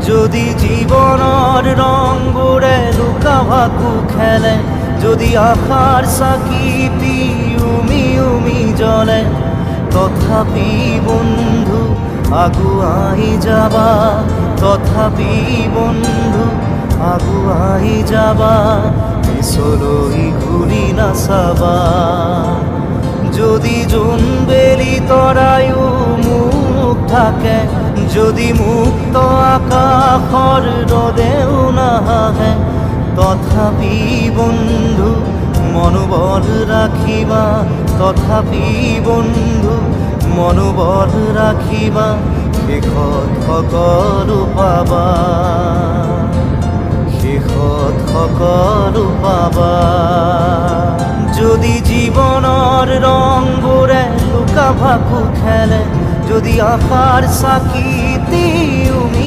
যদি জীবনৰ ৰংবোৰে লুকা ভাকু খেলে, যদি আশাৰ চাকিটি উমি উমি জ্বলে, তথাপি বন্ধু আগুৱাই যাবা, তথাপি বন্ধু আগুৱাই যাবা, পিছলৈ ঘূৰি নাচাবা। যদি জোনবেলি তৰায়ো মুখ ঢাকে, যদি মুক্ত আকাশৰ ৰদেও নাহে, তথাপি বন্ধু মনোবল ৰাখিবা, তথাপি বন্ধু মনোবল ৰাখিবা, শেষত সকলো পাবা, শেষত সকলো পাবা। যদি জীৱনৰ ৰংবোৰে লুকা ভাকু খেলে, যদি আশাৰ চাকি